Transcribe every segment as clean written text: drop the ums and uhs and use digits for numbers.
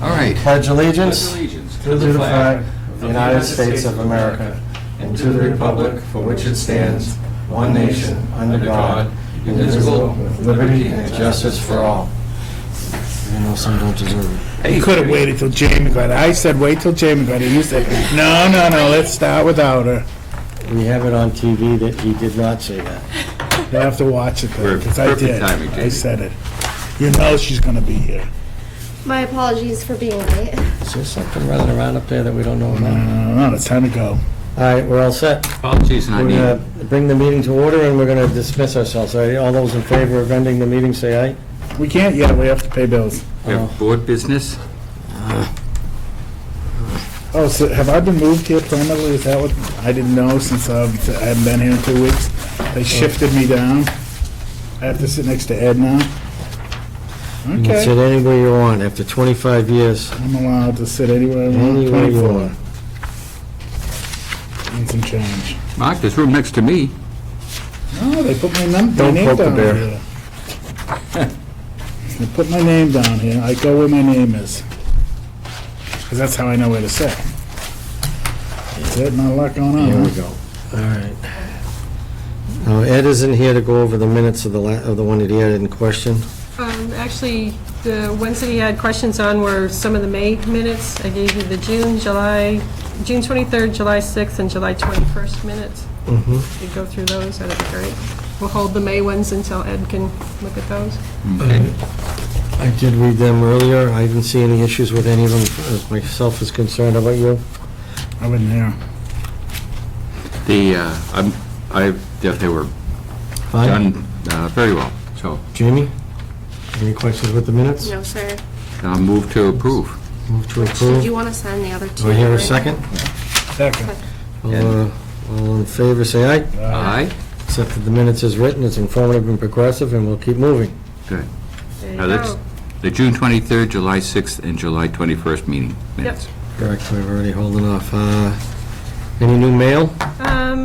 All right. Pledge allegiance Pledge allegiance to the flag of the United States of America and to the republic for which it stands, one nation, under God, indivisible, with liberty and justice for all. You know, some don't deserve it. Hey, You could have waited till Jamie got it. I said wait till Jamie got it. You said, no, let's start without her. We have it on TV that he did not say that. You have to watch it, though, because I Perfect did. timing, I Jamie. said it. You know she's going to be here. My apologies for being late. Is there something running around up there that we don't know about? No, it's time to go. All right, we're all set. Apologies, We're not going needed. to bring the meeting to order, and we're going to dismiss ourselves. All right, all those in favor of ending the meeting, say aye. We can't yet. We have to pay bills. We have board business. Oh, so have I been moved here permanently? Is that what, I didn't know since I haven't been here in 2 weeks. They shifted me down. I have to sit next to Ed now. You can sit Okay. anywhere you want after 25 years. I'm allowed to sit anywhere I want. Anywhere you 24. want. And some change. Mark, there's room next to me. No, they put my Don't name poke the down bear. here. They put my name down here. I go where my name is. Because that's how I know where to sit. That's it, not a lot going on. Here we huh? go. All right. Now, Ed isn't here to go over the minutes of the one that he had in question. Actually, the ones that he had questions on were some of the May minutes. I gave you the June 23rd, July 6th, and July 21st minutes. If you go through those, that'd be great. We'll hold the May ones until Ed can look at those. I did read them earlier. I didn't see any issues with any of them as myself is concerned. How about you? I wasn't here. They were Fine. done very well. So Jamie? Any questions with the minutes? No, sir. I'll move to approve. Move to Did approve. you want to sign the other two? Do I hear a right? second? Second. All in favor, say aye. Aye. Accepted the minutes as written. It's informative and progressive, and we'll keep moving. Good. There you Now, that's go. the June 23rd, July 6th, and July 21st meeting minutes. Correct, we've already holding off. Any new mail?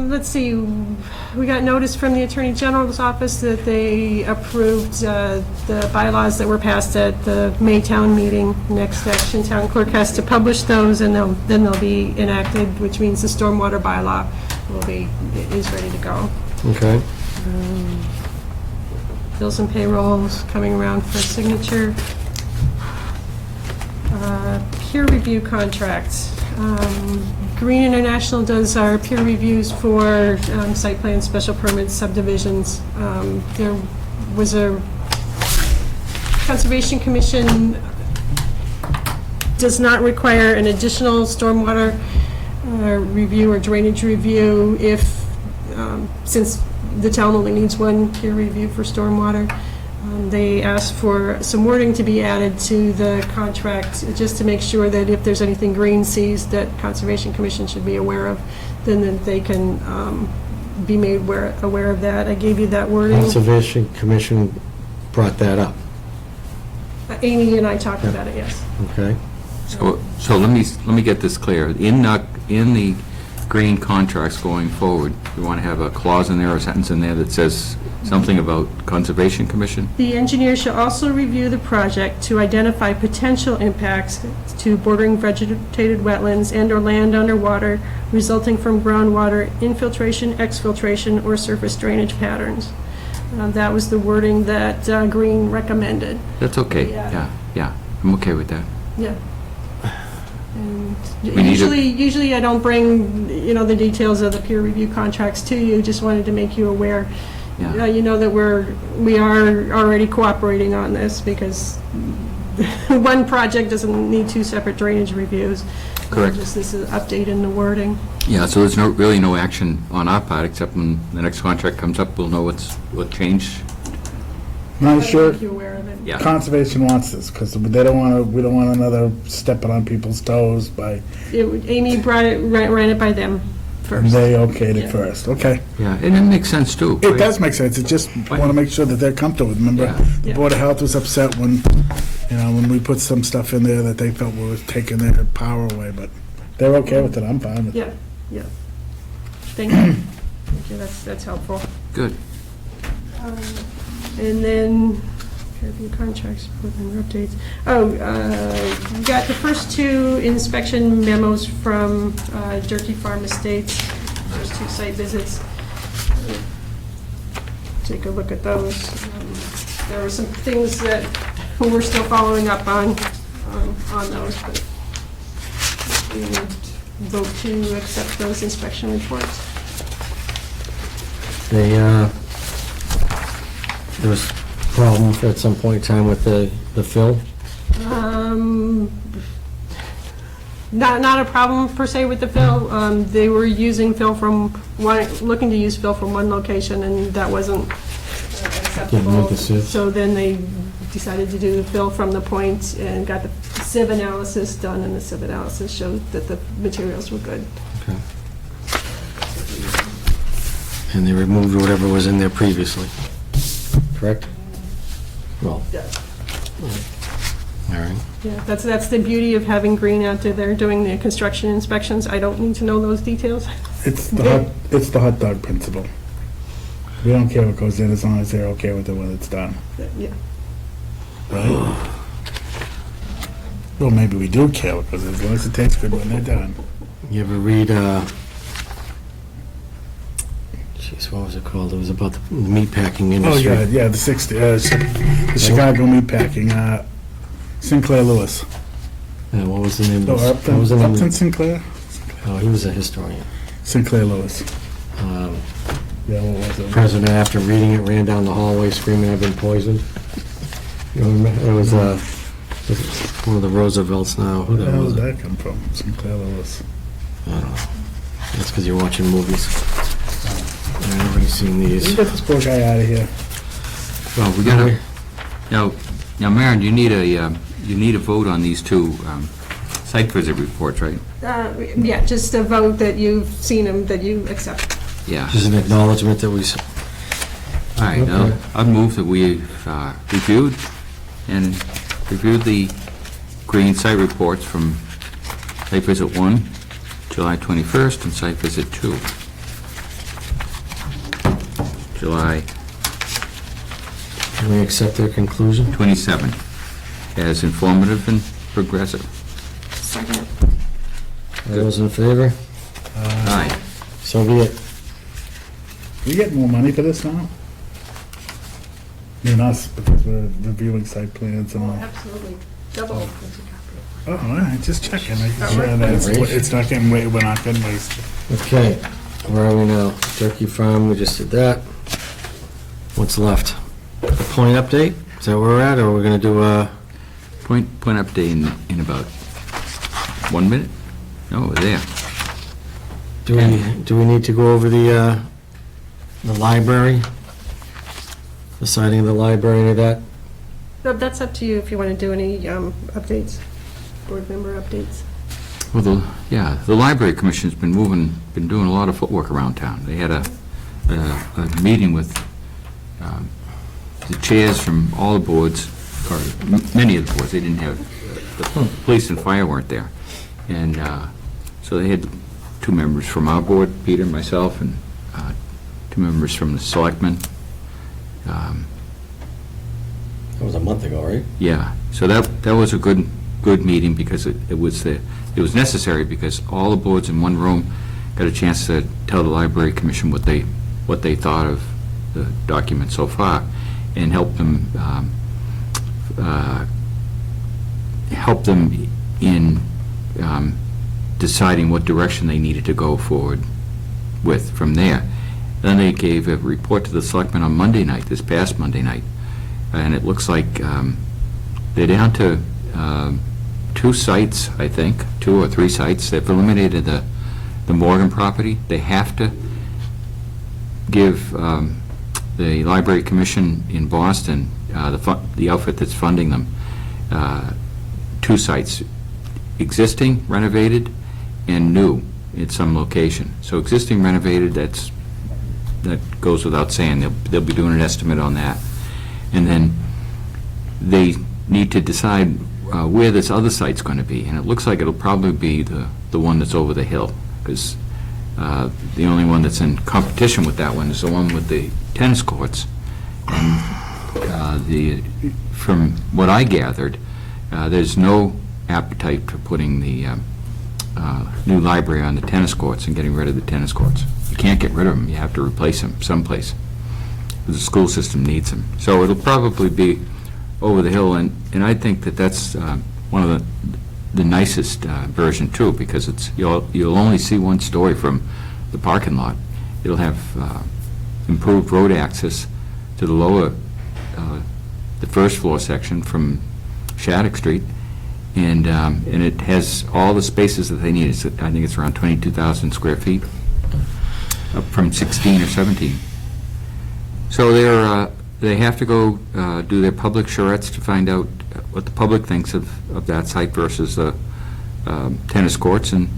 Let's see, we got notice from the Attorney General's office that they approved the bylaws that were passed at the Maytown meeting. Next action, town clerk has to publish those, and then they'll be enacted, which means the stormwater bylaw is ready to go. Okay. Bills and payrolls coming around for signature. Peer review contracts. Green International does our peer reviews for site plans, special permits, subdivisions. There was a Conservation Commission does not require an additional stormwater review or drainage review if, since the town only needs one peer review for stormwater. They asked for some wording to be added to the contract, just to make sure that if there's anything Green sees that Conservation Commission should be aware of, then that they can be made aware of that. I gave you that wording. Conservation Commission brought that up. Amy and I talked about it, yes. Okay. So let me get this clear. In the green contracts going forward, we want to have a clause in there, or a sentence in there that says something about Conservation Commission? The engineer shall also review the project to identify potential impacts to bordering vegetated wetlands and/or land underwater resulting from groundwater infiltration, exfiltration, or surface drainage patterns. That was the wording that Green recommended. That's okay. Yeah. Yeah. I'm okay with that. Yeah. And We need a- usually I don't bring, the details of the peer review contracts to you, just wanted to make you aware. Yeah. You know that we are already cooperating on this, because one project doesn't need two separate drainage reviews. Correct. Just this is update in the wording. Yeah, so there's really no action on our part, except when the next contract comes up, we'll know what changed. Not sure Make you aware of it. Yeah. Conservation wants this, because we don't want another stepping on people's toes by, Amy ran it by them first. they okayed it Yeah. first. Okay. Yeah, and it makes sense, too. It does make sense. It just want to make sure that they're comfortable. Remember, Yeah. the Yeah. Board of Health was upset when we put some stuff in there that they felt was taking their power away, but they're okay with it. I'm fine with it. Yeah. Thank you. Thank you, that's helpful. Good. And then Review contracts, Plnbrd updates. Oh, we got the first two inspection memos from Durkey Farm Estates, first two site visits. Take a look at those. There were some things that we're still following up on those, but we would vote to accept those inspection reports. There was a problem at some point in time with the fill. Not a problem per se with the fill. They were using fill from one, looking to use fill from one location, and that wasn't acceptable. So then they decided to do the fill from the point and got the sieve analysis done, and the sieve analysis showed that the materials were good. Okay. And they removed whatever was in there previously, correct? Well, all right. Yeah, that's the beauty of having Green out there doing the construction inspections. I don't need to know those details. It's the hot dog principle. We don't care what goes in as long as they're okay with it when it's done, Yeah. right? Well, maybe we do care what goes in as long as it tastes good when they're done. You ever read, jeez, what was it called? It was about the meat packing Oh, industry. yeah, the Chicago Meatpacking, Sinclair Lewis. Yeah, what was the name Oh, of this? What was the name? Upton Sinclair? Oh, he was a historian. Sinclair Lewis. Um, Yeah, what was it? President, after reading it, ran down the hallway screaming, "I've been poisoned." You know, it was one of the Roosevelts now. Who Where the the hell hell did was it? that come from? Sinclair Lewis. I don't know. That's because you're watching movies. And everybody's seen Can these. you get this poor guy out of here? Well, we gotta, now, Maren, you need a vote on these two site visit reports, right? Yeah, just a vote that you've seen them, that you accept. Yeah. Just an acknowledgement that we, All right, Okay. I'd move that we reviewed the green site reports from site visit 1, July 21st, and site visit 2, July can we accept their conclusion? 27, as informative and progressive. Second. All those in favor? Aye. So be it. We get more money for this now? I mean, us, because we're reviewing site plans and all. Absolutely. Double. Oh, all right, just checking, making sure that it's not getting, we're not getting wasted. Okay, where are we now? Turkey Farm, we just did that. What's left? The point update? Is that where we're at, or we're gonna do a, Point update in about 1 minute? No, we're there. do we need to go over the library? The siding of the library, any of that? That's up to you if you want to do any updates, board member updates. Well, the Library Commission's been doing a lot of footwork around town. They had a meeting with the chairs from all the boards, or many of the boards. They didn't have, the police and fire weren't there. And so they had 2 members from our board, Peter, myself, and 2 members from the selectmen. That was a month ago, right? Yeah, so that was a good meeting, because it was necessary, because all the boards in one room got a chance to tell the Library Commission what they thought of the document so far, and help them in deciding what direction they needed to go forward with from there. Then they gave a report to the selectmen on Monday night, this past Monday night, and it looks like they're down to 2 sites, I think, 2 or 3 sites. They've eliminated the Morgan property. They have to give the Library Commission in Boston, the outfit that's funding them, 2 sites, existing, renovated, and new at some location. So existing renovated, that goes without saying. They'll be doing an estimate on that. And then they need to decide where this other site's going to be. And it looks like it'll probably be the one that's over the hill, because the only one that's in competition with that one is the one with the tennis courts. And from what I gathered, there's no appetite for putting the new library on the tennis courts and getting rid of the tennis courts. You can't get rid of them, you have to replace them someplace. The school system needs them. So it'll probably be over the hill, and I think that's one of the nicest version too, because you'll only see one story from the parking lot. It'll have improved road access to the lower, the first floor section from Shattuck Street, and it has all the spaces that they need. I think it's around 22,000 square feet, up from 16 or 17. So they have to go do their public charrettes to find out what the public thinks of that site versus the tennis courts, and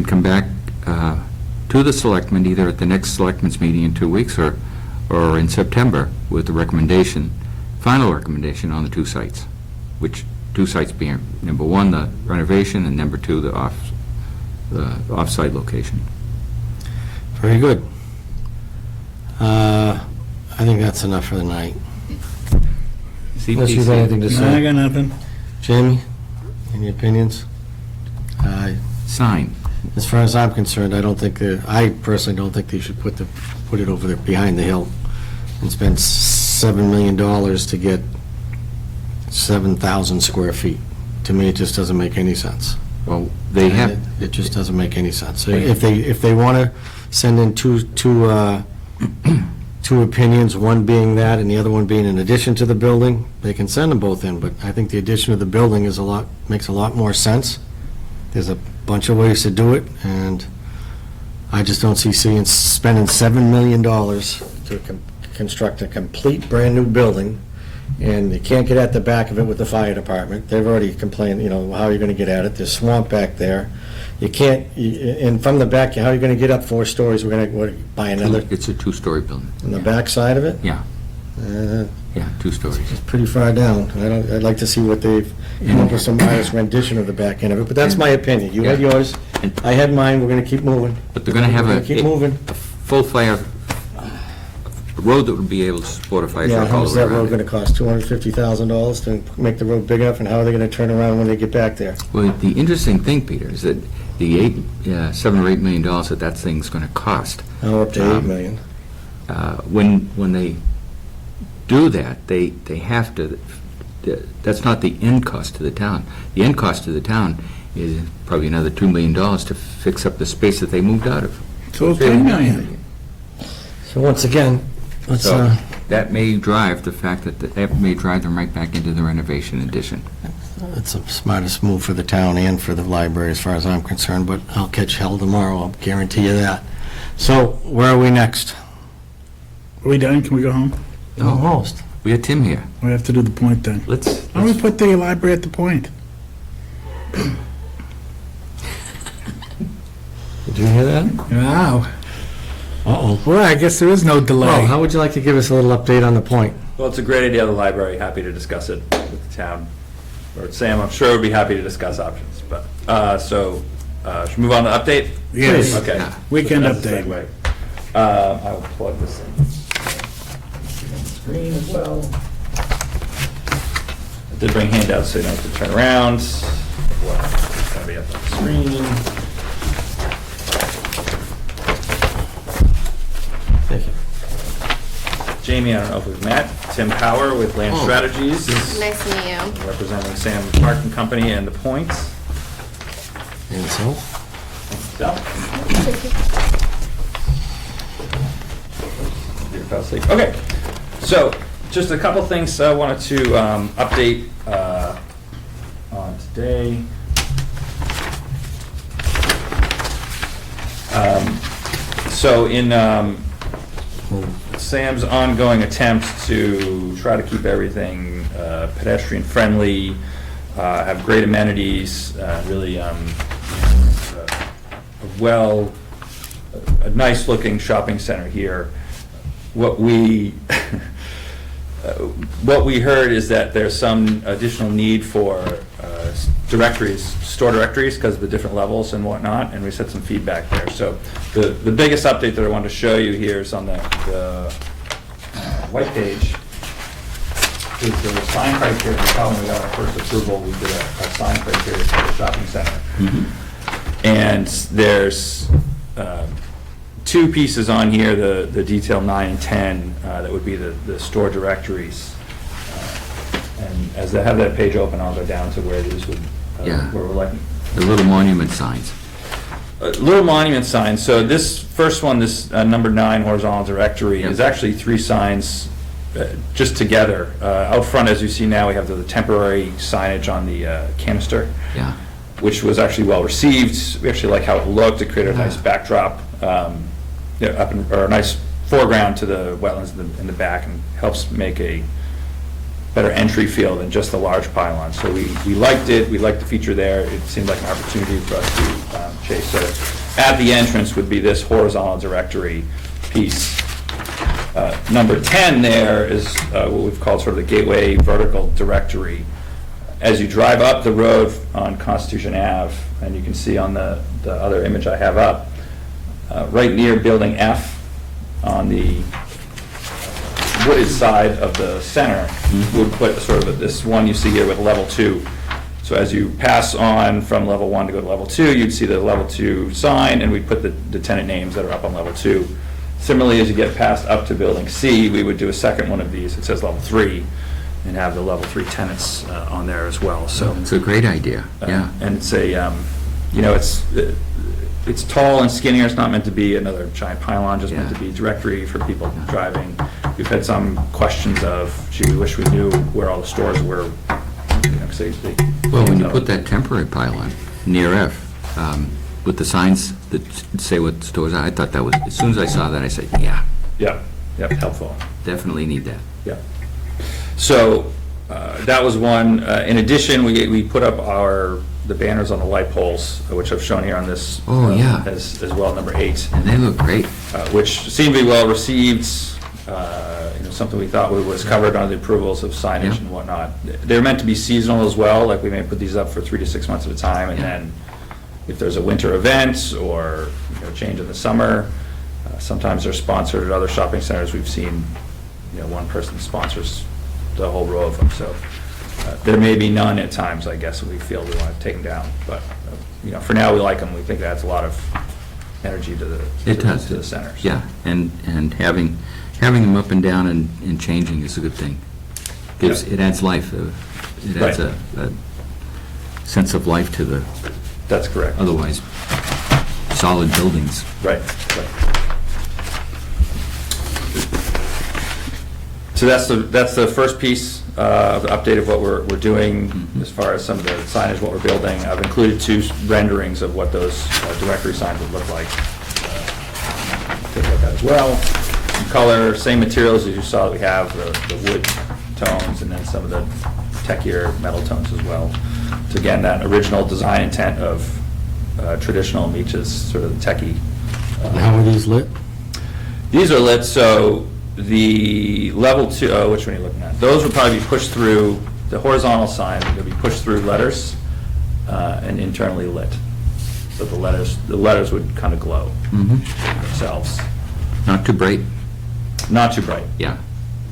come back to the selectmen either at the next selectmen's meeting in 2 weeks or in September with the recommendation, final recommendation on the two sites, which two sites being, number one, the renovation, and number two, the off-site location. Very good. I think that's enough for the night. Unless you've got anything to No, I say. got nothing. Jamie, any opinions? Sign. As far as I'm concerned, I personally don't think they should put it over there behind the hill and spend $7 million to get 7,000 square feet. To me, it just doesn't make any sense. Well, they have, It just doesn't make any sense. If they want to send in two opinions, one being that and the other one being in addition to the building, they can send them both in, but I think the addition of the building makes a lot more sense. There's a bunch of ways to do it, and I just don't see spending $7 million to construct a complete brand-new building, and you can't get at the back of it with the fire department. They've already complained, how are you going to get at it? There's swamp back there. You can't, and from the back, how are you going to get up 4 stories? We're going to buy another it's a two-story building. on the back side of it? Yeah, yeah, 2 stories. It's pretty far down. I'd like to see what they've come up with, some modest rendition of the back end of it, but that's my opinion. You had Yeah. yours, I had mine, we're going to keep moving. But they're going to have We're gonna keep moving. a full fire, a road that would be able to support a fire Yeah, truck how all much is the way that road around going it. to cost? $250,000 to make the road big enough, and how are they going to turn around when they get back there? Well, the interesting thing, Peter, is that the $7 or $8 million that thing's going to cost, Now up to $8 million. when they do that, they have to, that's not the end cost to the town. The end cost to the town is probably another $2 million to fix up the space that they moved out of. So it's $3 million. So once again, let's, So that may drive the fact that may drive them right back into the renovation addition. it's the smartest move for the town and for the library as far as I'm concerned, but I'll catch hell tomorrow, I'll guarantee you that. So where are we next? Are we done? Can we go home? Almost. We got Tim here. We have to do the point then. Let's Why don't we put the library at the point? Did you hear that? Wow. Uh-oh. Well, I guess there is no delay. Well, how would you like to give us a little update on the point? Well, it's a great idea of the library, happy to discuss it with the town. Or Sam, I'm sure would be happy to discuss options, but, should we move on to update? Yes. Okay. Yeah. Weekend That's the update. segue. I will plug this in. Screen as well. I did bring handouts so you don't have to turn around. Well, it's gonna be up on the screen. Thank you. Jamie, I don't know if we've met. Tim Power with Land Strategies, Nice to meet you. representing Sam Park and Company and the Points. And so? So. You're fast asleep. Okay, so just a couple things I wanted to update on today. So in Sam's ongoing attempt to try to keep everything pedestrian-friendly, have great amenities, really a nice-looking shopping center here. What we heard is that there's some additional need for directories, store directories, because of the different levels and whatnot, and we set some feedback there. So the biggest update that I wanted to show you here is on the white page. is the sign criteria. Recall when we got our first approval, we did a sign criteria for the shopping center. And there's two pieces on here, the detail 9 and 10, that would be the store directories. And as I have that page open, I'll go down to where these would, Yeah. where we're like, The little monument signs. little monument signs. So this first one, this number 9 horizontal directory, is actually 3 signs just together. Out front, as you see now, we have the temporary signage on the canister, Yeah. which was actually well received. We actually like how it looked. It created a nice backdrop, or a nice foreground to the wetlands in the back, and helps make a better entry feel than just the large pylon. So we liked it. We liked the feature there. It seemed like an opportunity for us to chase. So at the entrance would be this horizontal directory piece. Number 10 there is what we've called sort of the gateway vertical directory. As you drive up the road on Constitution Ave, and you can see on the other image I have up, right near Building F on the wooded side of the center, would put sort of this one you see here with level 2. So as you pass on from level 1 to go to level 2, you'd see the level 2 sign, and we'd put the tenant names that are up on level 2. Similarly, as you get past up to Building C, we would do a second one of these. It says level 3, and have the level 3 tenants on there as well. So It's a great idea, yeah. and it's a, it's tall and skinnier. It's not meant to be another giant pylon, just meant Yeah. to be directory for people driving. We've had some questions of, gee, we wish we knew where all the stores were. Well, when you put that temporary pylon near F, with the signs that say what stores are, I thought that was, as soon as I saw that, I said, yeah, Yep, helpful. definitely need that. Yeah. So that was one. In addition, we put up the banners on the light poles, which I've shown here on this. Oh, yeah. As well, number 8. And they look great. Which seemed to be well received, something we thought was covered under the approvals of signage Yeah. and whatnot. They're meant to be seasonal as well, like we may put these up for 3 to 6 months at a time, and Yeah. then if there's a winter event or change in the summer, sometimes they're sponsored at other shopping centers. We've seen, one person sponsors the whole row of them, so there may be none at times, I guess, if we feel we want to take them down, but, for now, we like them. We think that's a lot of energy to the It does. to the center. so. Yeah, and having them up and down and changing is a good thing. It adds life, it adds Right. a sense of life to the That's correct. otherwise solid buildings. Right. So that's the first piece of the update of what we're doing as far as some of the signage, what we're building. I've included 2 renderings of what those directory signs would look like. Take a look at as well. Some color, same materials as you saw that we have, the wood tones, and then some of the techier metal tones as well. So again, that original design intent of traditional meets sort of the techie. How are these lit? These are lit, so the level 2, which one are you looking at? Those would probably be pushed through, the horizontal sign would be pushed through letters and internally lit. So the letters would kind of glow themselves. Not too bright, Not too bright, yeah.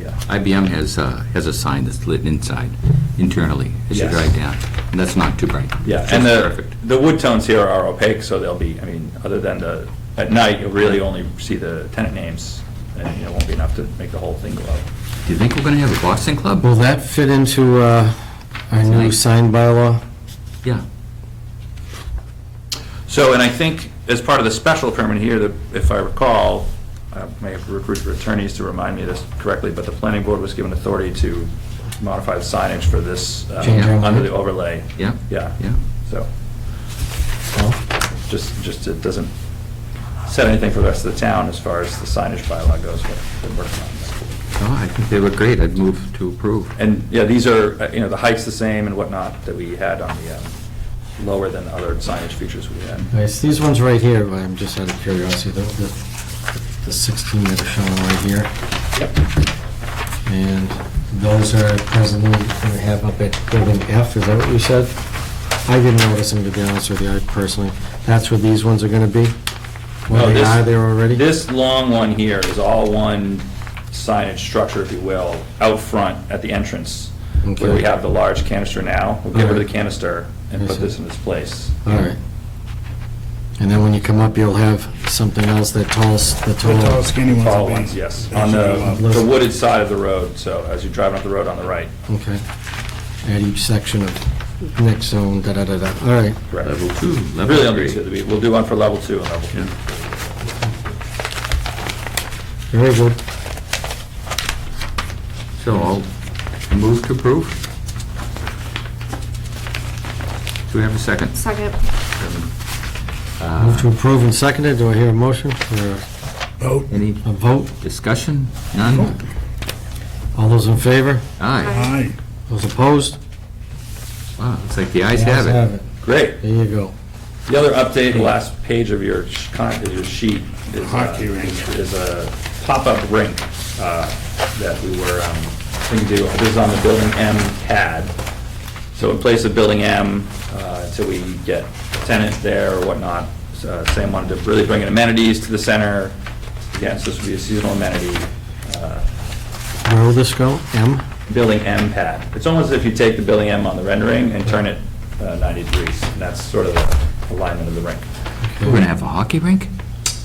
yeah. IBM has a sign that's lit inside, internally, as you Yes. drive down, and that's not too bright. Yeah, Just and perfect. the wood tones here are opaque, so they'll be, other than at night, you'll really only see the tenant names, and it won't be enough to make the whole thing glow. Do you think we're gonna have a Boston Club? Will that fit into our new Nice. sign bylaw? Yeah. So, and I think as part of the special permit here, that if I recall, I may have recruited attorneys to remind me of this correctly, but the planning board was given authority to modify the signage for this Changing under it? the overlay. Yeah. Yeah. Yeah. So, just it doesn't set anything for the rest of the town as far as the signage bylaw goes, but we're working on that. Oh, I think they look great. I'd move to approve. And, yeah, these are, the height's the same and whatnot that we had on the, lower than other signage features we had. Nice, these ones right here, I'm just out of curiosity, the 16 that are shown right here, Yep. and those are presently going to have up at building F, is that what you said? I didn't notice them, to be honest with you, I personally. That's where these ones are going to be? No, Well, they this- are there already? This long one here is all one signage structure, if you will, out front at the entrance, where we Okay. have the large canister now. We'll get rid of the canister and I put see. this in its place. All right. And then when you come up, you'll have something else that The tall skinny ones Tall will be. ones, yes, they on should go up. the wooded side of the road, so as you're driving up the road on the right. Okay. At each section of next zone, da-da-da-da. All right. Correct. Level 2, level Really only 3. two. We'll do one for level 2 and level 3. Very good. So I'll move to approve. Do we have a second? Second. Move to approve and seconded. Do I hear a motion or Vote. Any a vote? discussion? None? All those in favor? Aye. Aye. Those opposed? Wow, looks like the ayes have it. Great. There you go. The other update, the last page of your sheet is Hockey rink. is a pop-up rink that we were thinking to do. This is on the Building M pad. So in place of Building M, until we get a tenant there or whatnot, Sam wanted to really bring in amenities to the center. Again, so this would be a seasonal amenity. Where will this go? M? Building M pad. It's almost as if you take the Building M on the rendering and turn it 90 degrees. And that's sort of the alignment of the rink. We're going to have a hockey rink?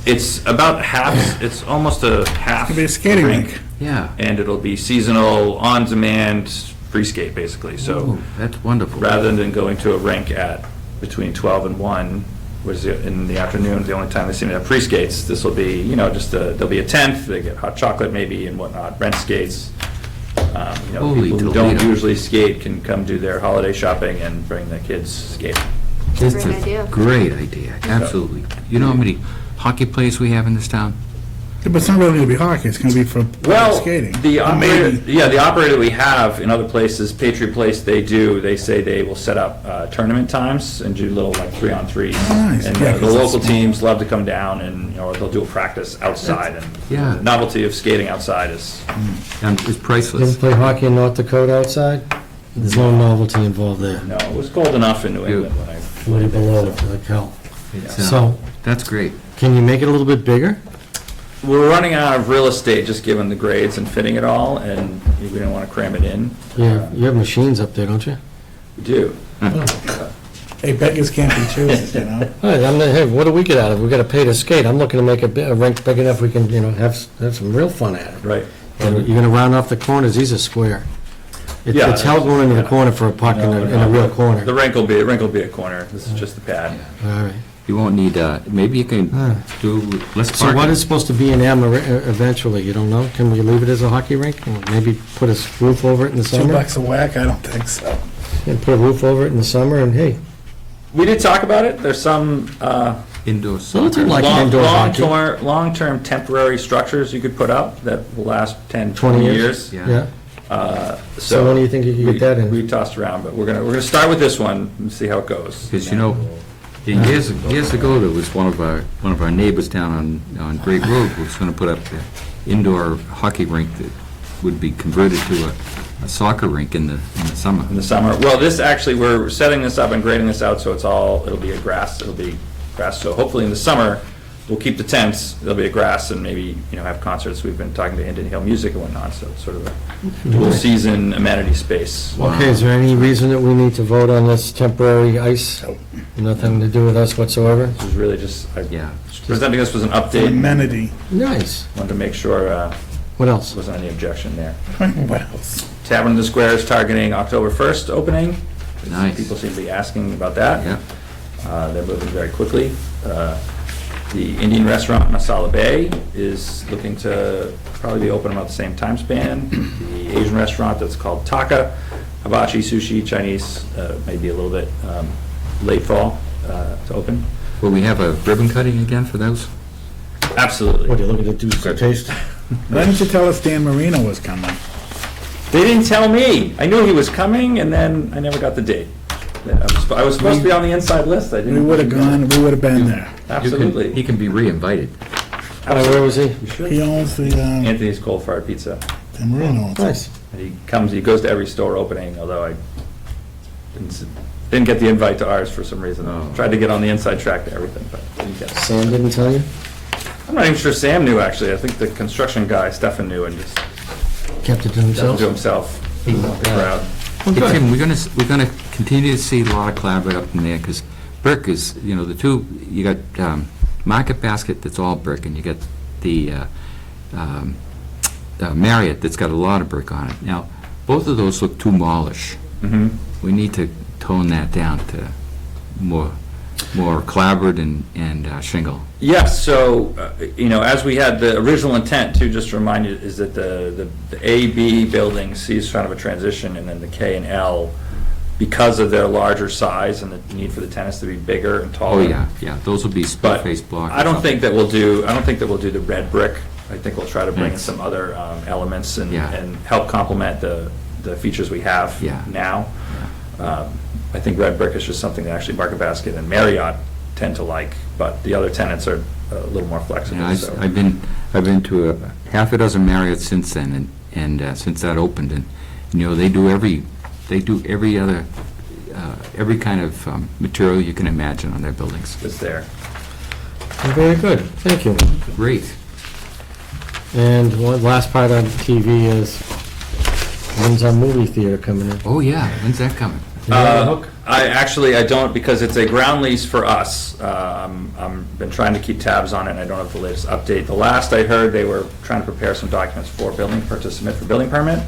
It's about half, it's almost a half. It'll be a skating rink. Yeah. And it'll be seasonal, on-demand, free skate, basically. So Oh, that's wonderful. rather than going to a rink at between 12 and 1, which in the afternoon, the only time they seem to have free skates, this will be, just there'll be a tent, they get hot chocolate maybe and whatnot, rent skates. Holy People who don't Toledo. usually skate can come do their holiday shopping and bring their kids skating. It's Great a idea. Great idea, absolutely. You know how many hockey players we have in this town? But it's not really gonna be hockey, it's gonna be for Well, skating. the Or operator, maybe. yeah, the operator we have in other places, Patriot Place, they say they will set up tournament times and do little like 3-on-3s. Nice, And yeah, the 'cause it's local small. teams love to come down and, or they'll do a practice outside and Yeah. the novelty of skating outside is, And it's You ever priceless. play hockey in North Dakota outside? There's no novelty involved there. no, it was cold enough in New England when I Way played below, there. like hell. It's, So, That's great. can you make it a little bit bigger? We're running out of real estate, just given the grades and fitting it all, and we didn't want to cram it in. Yeah, you have machines up there, don't you? We do. Hey, beggars can't be choosers, you know? Hey, what do we get out of it? We gotta pay to skate. I'm looking to make a rink big enough we can, have some real fun at it. Right. And you're gonna round off the corners, these are square. Yeah. It's hell going into the corner for a puck in a real corner. The rink will be a corner. This is just the pad. All right. You won't need, maybe you can do less So what parking. is supposed to be in M eventually, you don't know? Can we leave it as a hockey rink? And maybe put a roof over it in the summer? $2 a whack, I don't think so. And put a roof over it in the summer, and hey, We did talk about it. There's some Indoor Bulletin soccer. like indoor hockey. long-term temporary structures you could put up that will last 10, 20 20 years? years. Yeah. So when do you think you could get that in? We tossed around, but we're gonna start with this one and see how it goes. Because, years ago, there was one of our neighbors down on Great Road who was going to put up an indoor hockey rink that would be converted to a soccer rink in the summer. In the summer. Well, this actually, we're setting this up and grading this out, so it'll be grass. So hopefully in the summer, we'll keep the tents, there'll be a grass and maybe, have concerts. We've been talking to Indian Hill Music and whatnot, so it's sort of a dual season amenity space. Okay, is there any reason that we need to vote on this temporary ice? Nothing to do with us whatsoever? This is really just, Yeah. presenting this was an It's an update. amenity. Nice. Wanted to make sure What there else? wasn't any objection there. What else? Tavern in the Square is targeting October 1st opening. Nice. People seem to be asking about that. Yeah. They're moving very quickly. The Indian restaurant Masala Bay is looking to probably be open about the same time span. The Asian restaurant that's called Taka, hibachi, sushi, Chinese, may be a little bit late fall to open. Will we have a ribbon cutting again for those? Absolutely. What, are you looking to do some taste? Why didn't you tell us Dan Marino was coming? They didn't tell me. I knew he was coming, and then I never got the date. I was supposed to be on the inside list. I didn't. We would've gone, we would've been there. Absolutely. He can be re-invited. Where was he? He owns the, Anthony's Cold Fired Pizza. Dan Marino owns it. Nice. And he goes to every store opening, although I didn't get the invite to ours for some reason. Oh. Tried to get on the inside track to everything, but didn't get it. Sam didn't tell you? I'm not even sure Sam knew, actually. I think the construction guy, Stefan, knew and just Kept it to kept it himself? to himself. He won't be proud. Hey, Tim, we're gonna continue to see a lot of Plnbrd up in there, because brick is, the two, you got Market Basket that's all brick, and you got the Marriott that's got a lot of brick on it. Now, both of those look too mallish. Mhm. We need to tone that down to more Plnbrd and shingle. Yes, so, as we had the original intent, too, just to remind you, is that the A, B building sees kind of a transition, and then the K and L, because of their larger size and the need for the tenants to be bigger and taller. Oh, yeah, those will be But split-face block. I don't think that we'll do the red brick. I think we'll try to bring in Yes. some other elements and Yeah. help complement the features we have Yeah. now. I think red brick is just something that actually Market Basket and Marriott tend to like, but the other tenants are a little more flexible, so. I've been to a half a dozen Marriott since then, and since that opened, and, they do every other, every kind of material you can imagine on their buildings. It's there. Very good, thank you. Great. And one last part on TV is, when's our movie theater coming in? Oh, yeah, when's that coming? You have a hook? I don't, because it's a ground lease for us. I'm been trying to keep tabs on it, and I don't have the latest update. The last I heard, they were trying to prepare some documents to submit for building permit,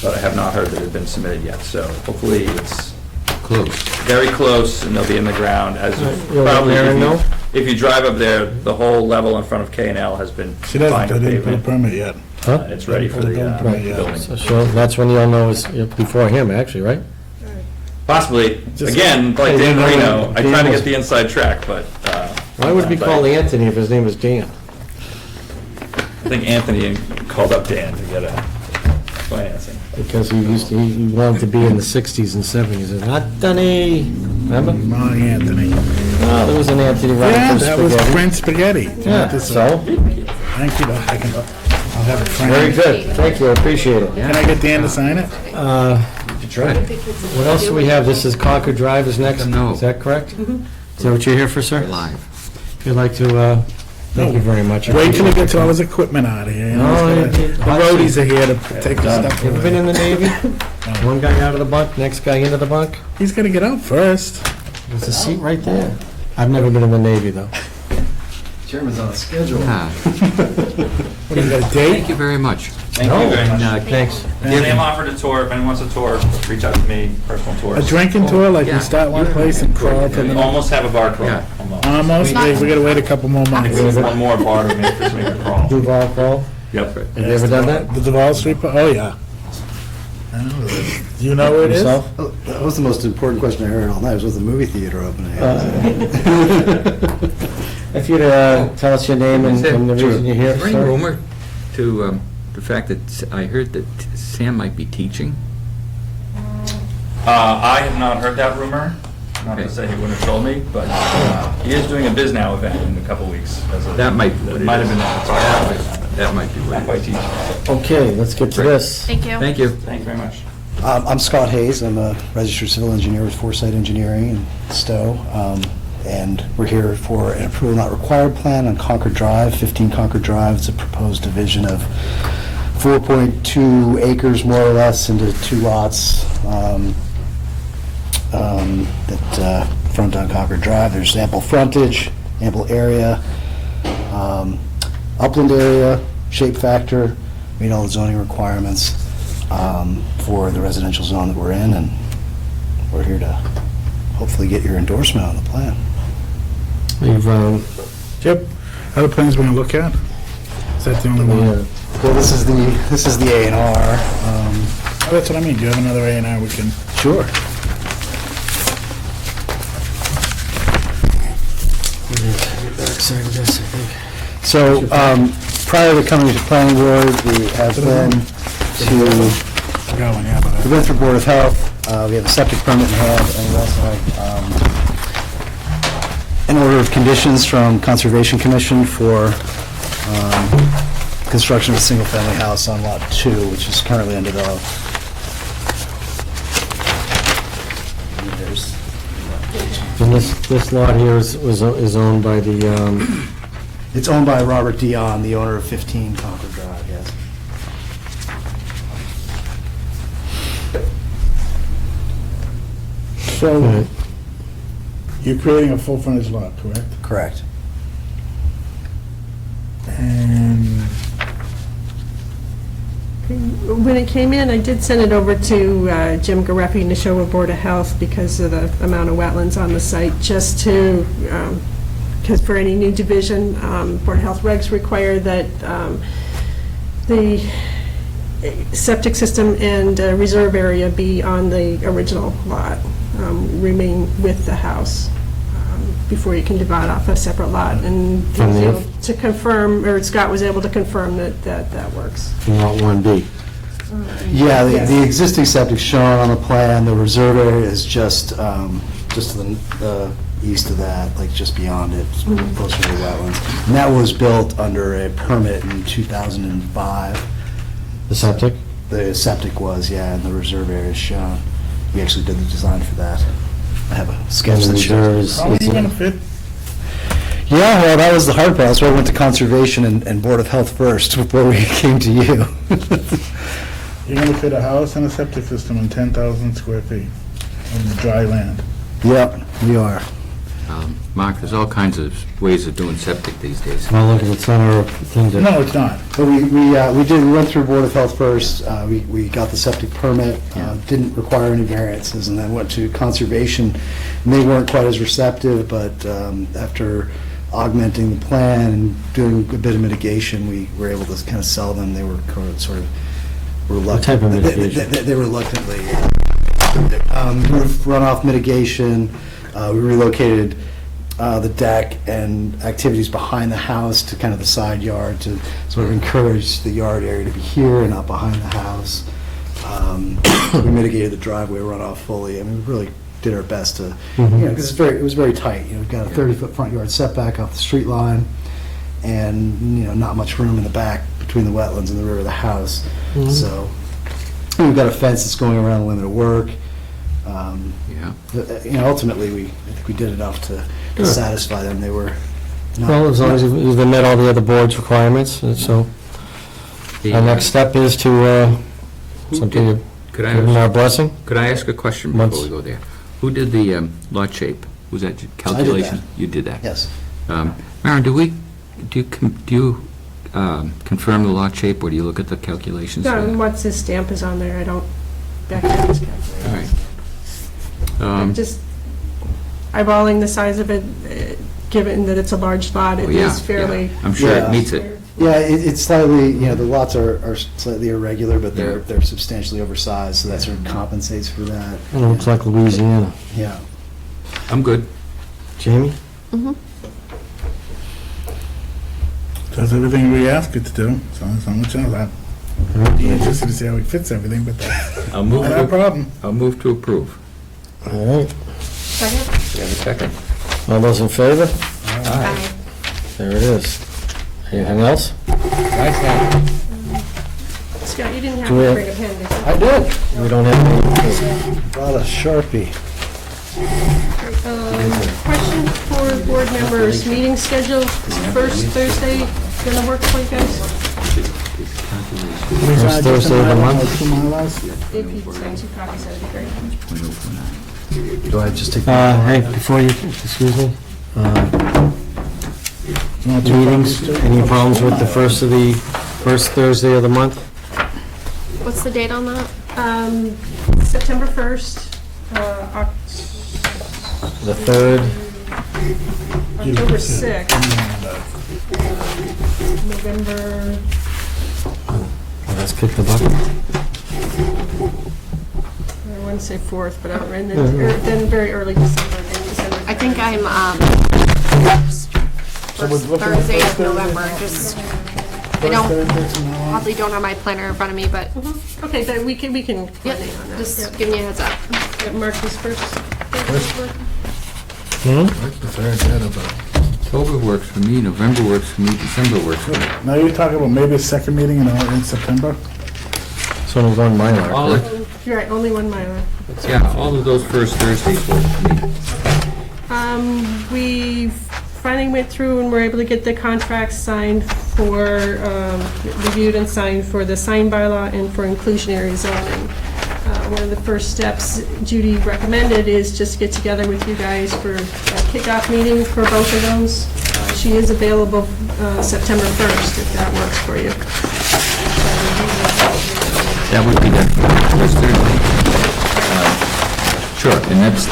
but I have not heard that it had been submitted yet, so hopefully it's Close. very close, and they'll be in the ground as You'll let probably, Mary know? if you drive up there, the whole level in front of K and L has been She fine doesn't, they didn't put a pavement. permit yet. Huh? It's ready for the Right, yeah. building. So that's when you'll know, is before him, actually, right? Possibly, Just- again, like Hey, Dan Dan Marino, I try to was- get the inside track, but. Why would it be but called Anthony if his name was Dan? I think Anthony called up Dan to get financing. Because he wanted to be in the 60s and 70s, and Anthony, remember? Wrong Anthony. Oh, there was an Anthony Yeah, running for that was spaghetti. Prince Spaghetti. Yeah, so, Thank you, I'll have it very framed. good, thank you, I appreciate it. Can I get Dan to sign it? What else do we have? This is Concord Drive is next, No. is that correct? Is that what you're here for, sir? Live. If you'd like to, thank you very much. Wait till he gets all his equipment out of here. you know, No, he's gotta- it- The roadies are here to take the stuff You ever been away. in the Navy? One guy out of the bunk, next guy into the bunk? He's gonna get out first. There's a seat right there. I've never been in the Navy, though. Chairman's on a schedule. Ah, What, you got a date? Thank you very much. Thank you very much. Thanks. Sam offered a tour, if anyone wants a tour, reach out to me, personal tour. A drinking tour, like Yeah. you start one place and crawl to We the... almost have a bar crawl. Yeah. Almost. Almost, we gotta wait a couple more months. There's one more bar to make a crawl. Duval Crawl? Yep. Have you ever done that? The Duval Street, oh, yeah. I know where it is. Do you know where it is? Yourself? Oh, that was the most important question I heard all night, was the movie theater opening? If you'd tell us your name and the reason you're here, Is there any sir. rumor to the fact that I heard that Sam might be teaching? I have not heard that rumor, not to Okay. say he wouldn't have told me, but he is doing a Biz Now event in a couple weeks. That might be what it Might have is. been that. That might be what Not it quite is. teaching. Okay, let's get to this. Thank you. Thank you. Thank you very much. I'm Scott Hayes, I'm a registered civil engineer with Foresight Engineering in Stowe, and we're here for an approval not required plan on Concord Drive, 15 Concord Drive. It's a proposed division of 4.2 acres, more or less, into two lots that front on Concord Drive. There's ample frontage, ample area, upland area, shape factor, meet all the zoning requirements for the residential zone that we're in, and we're here to hopefully get your endorsement on the plan. We've, Yep. Other plans we're gonna look at? Is that the only one? Well, this is the A and R. Oh, that's what I mean. Do you have another A&R we can... Sure. So, prior to coming to planning board, we have been to Got one, yeah, but... we went through Board of Health, we have a septic permit in hand, and we also have an order of conditions from Conservation Commission for construction of a single-family house on Lot 2, which is currently undeveloped. And there's- and this lot here is owned by the It's owned by Robert Dion, the owner of 15 Concord Drive, yes. So, you're creating a full frontage lot, correct? Correct. And When it came in, I did send it over to Jim Gareffi and Neshoba Board of Health because of the amount of wetlands on the site, just to, because for any new division, Board of Health regs require that the septic system and reserve area be on the original lot, remain with the house before you can divide off a separate lot. And he From was the- able to confirm, or Scott was able to confirm that works. Lot 1B. Yeah, Yes. the existing septic's shown on the plan, the reserve area is just to the east of that, like just beyond it, closer to the wetlands. And that was built under a permit in 2005. The septic? The septic was, yeah, and the reserve area is shown. We actually did the design for that. I have a sketch And the that reserve shows. is... how are you gonna fit? Yeah, well, that was the hard part. That's why I went to Conservation and Board of Health first before we came to you. You're gonna fit a house and a septic system in 10,000 square feet of dry land. Yep, we are. Mark, there's all kinds of ways of doing septic these days. Well, look, it's not our thing to... No, it's not. But we went through Board of Health first. We got the septic permit, didn't require any variances, and then went to Conservation. And they weren't quite as receptive, but after augmenting the plan and doing a bit of mitigation, we were able to kind of sell them. They were sort of reluctant. What type of mitigation? They reluctantly. Roof runoff mitigation. We relocated the deck and activities behind the house to kind of the side yard to sort of encourage the yard area to be here and not behind the house. We mitigated the driveway runoff fully. I mean, we really did our best to, because it was very tight. We've got a 30-foot front yard setback off the street line, and not much room in the back between the wetlands and the rear of the house. So we've got a fence that's going around the limit of work. Yeah. Ultimately, I think we did enough to Good. satisfy them. They were not... Well, as long as you've met all the other board's requirements, and so our next step is to, something to Could I give them ask- our blessing. Could I ask a question Once- before we go there? Who did the lot shape? Was that calculation? You did that? Yes. Maren, do you confirm the lot shape, or do you look at the calculations? for No, that? and once his stamp is on there, I don't back out his calculator. All right. I'm just eyeballing the size of it, given that it's a large lot, it Oh, yeah, is fairly... yeah. I'm sure Yeah. it meets it. Yeah, it's slightly, the lots are slightly irregular, but they're substantially oversized, so that sort of compensates for that. It looks like Louisiana. Yeah. I'm good. Jamie? Does everything we ask it to do, so as long as you know that. I'd be interested to see how he fits everything, but that's I'll move not our problem. I'll move to approve. All right. Second? Do you have a second? All those in favor? Aye. There it is. Anything else? Scott, you didn't have Do we to have- bring a pen, did you? I did. We don't have any... Brought a Sharpie. Question for board members, meeting schedule, first Thursday, gonna work for you guys? First Thursday of the month? If you send 2 copies, that'd be great. Do I just take? Hey, before you, excuse me, meetings, any problems with the first Thursday of the month? What's the date on that? September 1st, The 3rd? October 6th, November, Let's kick the bucket. I want to say 4th, but I don't, and then very early December, I think I'm, first Thursday of November, just, I probably don't have my planner in front of me, but, Okay, then we can yep, coordinate on that. just give me a heads up. Yep, Mark this first. October works for me, November works for me, December works for me. Now you're talking about maybe a second meeting in September? So only one Mylar, All correct? of- You're right, only one Mylar. Yeah, all of those first Thursdays work for me. We finally went through and were able to get the contracts signed for, reviewed and signed for the sign bylaw and for inclusionary zoning. One of the first steps Judy recommended is just get together with you guys for a kickoff meeting for both of those. She is available September 1st, if that works for you. That would be the first Thursday. Sure, and that's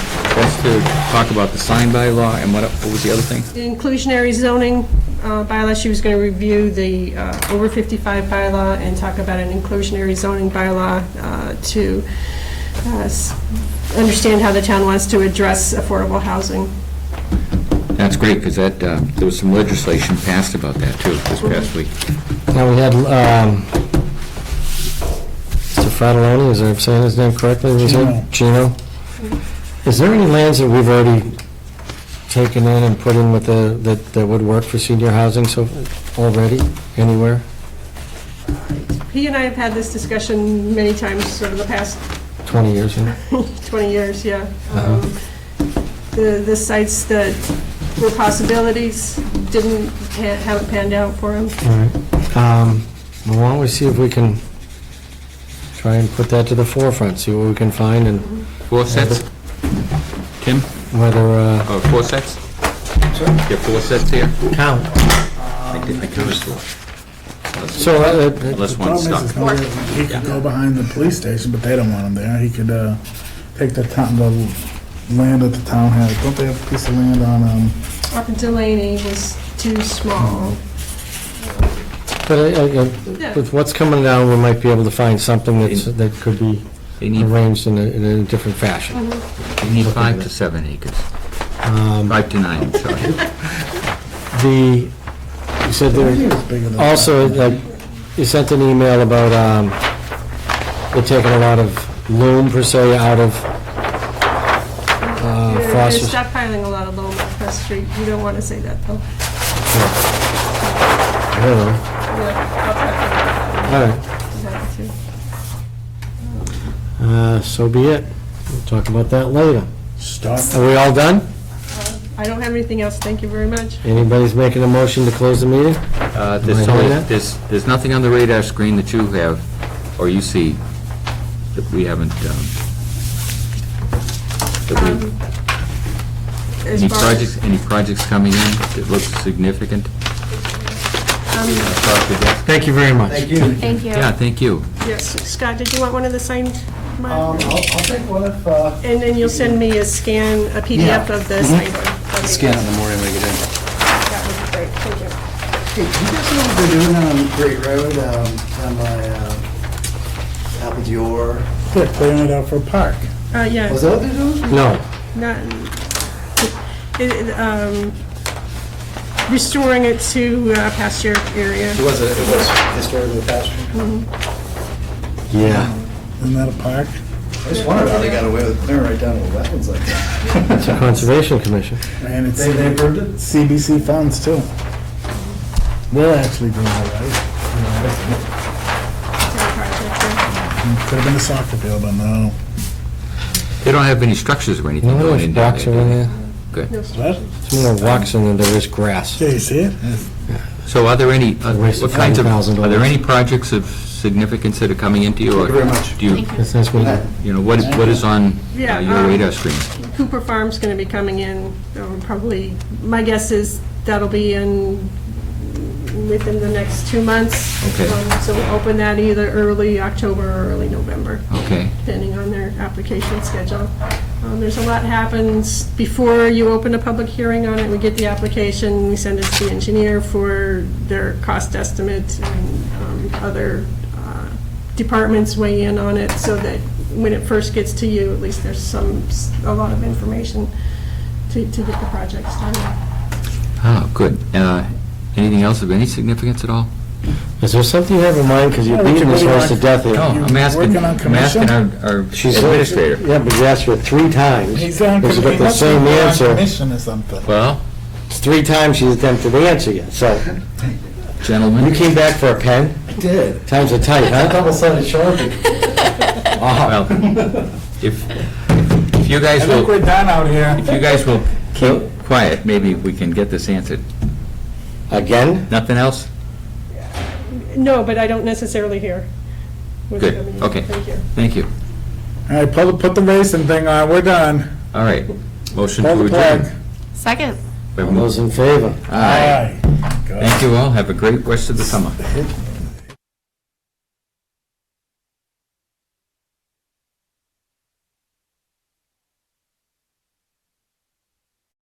to talk about the sign bylaw, and what was the other thing? The inclusionary zoning bylaw, she was going to review the over 55 bylaw and talk about an inclusionary zoning bylaw to understand how the town wants to address affordable housing. That's great, because that, there was some legislation passed about that, too, this past week. Now, we had Mr. Fratelloni, is I'm saying his name correctly? Was it Gino? Is there any lands that we've already taken in and put in with that would work for senior housing so already, anywhere? He and I have had this discussion many times over the past 20 years, yeah? 20 years, yeah. The sites that were possibilities haven't panned out for him. All right. Well, why don't we see if we can try and put that to the forefront, see what we can find, and 4 sets? Tim? whether, Oh, 4 sets? You have 4 sets here? count. I counted 4. So, Unless one's Problem is, stuck. is he could go behind the police station, but they don't want him there. He could take the land that the town has. Don't they have a piece of land on, Up in Delaney was too small. but with what's coming down, we might be able to find something that could be They need, arranged in a different fashion. they need 5 to 7 acres. 5 to 9, sorry. You said I think it was bigger there, than also, that. you sent an email about, they're taking a lot of loom, per se, out of They're Foster's. stockpiling a lot of loam on Crest Street. You don't want to say that, though. I don't know. Yeah, All right, too. so be it. We'll talk about that later. Stop. Are we all done? I don't have anything else. Thank you very much. Anybody's making a motion to close the meeting? There's Am I only, hearing that? there's nothing on the radar screen that you have, or you see, that we haven't, that we, As any far as- projects, any projects coming in that look significant? Thank you very much. Thank you. Thank you. Yeah, thank you. Yes, Scott, did you want one of the signed? I'll take one if, And then you'll send me a PDF of the signed one. Okay, scan in the morning when I get in. That would be great. Thank you. Hey, do you guys know what they're doing on Great Road, down by, Apple Dior? They're clearing it out for a park. Yeah. Was that what they're doing? No. Not, restoring it to pasture area. It was historically attached. Yeah. Isn't that a park? I just wondered how they got away with clearing right down to the wetlands like that. It's a Conservation Commission. And it's They approved it? CBC funds, too. They're actually doing all right. Could have been a soccer field, but no. They don't have any structures or anything You know how going much in down rocks are in there? Good. What? There's more rocks in there than there is grass. Yeah, you see it? So are there any, waste of what kinds of, $40,000. are there any projects of significance that are coming into you? Thank you very much. Do you, That's nice meeting you. you know, what is on Yeah, your radar screen? Cooper Farm's going to be coming in, probably, my guess is that'll be in within the next 2 months. Okay. So we'll open that either early October or early November, Okay, depending on their application schedule. There's a lot happens before you open a public hearing on it. We get the application, we send it to the engineer for their cost estimate, and other departments weigh in on it, so that when it first gets to you, at least there's a lot of information to get the project started. oh, good. Anything else of any significance at all? Is there something you have in mind? Because you're Yeah, we beating can this really horse to like- death here. No, I'm asking, working on I'm asking commission? our She's administrator. Yeah, but you asked her 3 times. He's on, She's he got the must be same on answer. commission or something. Well, It's 3 times she's attempted to answer you, so. gentlemen. You came back for a pen? I did. Times are tight, huh? Double-sided Sharpie. Well, if you guys I think will, we're done out here. if you guys will keep quiet, maybe we can get this answered. Again? Nothing else? No, but I don't necessarily hear. what's Good, coming in. okay. Thank you. Thank you. All right, put the racing thing on, we're done. All right. Motion Pull to the plug. adjourn. Second. We have a All those in favor? Aye. Good. Thank you all. Have a great rest of the summer.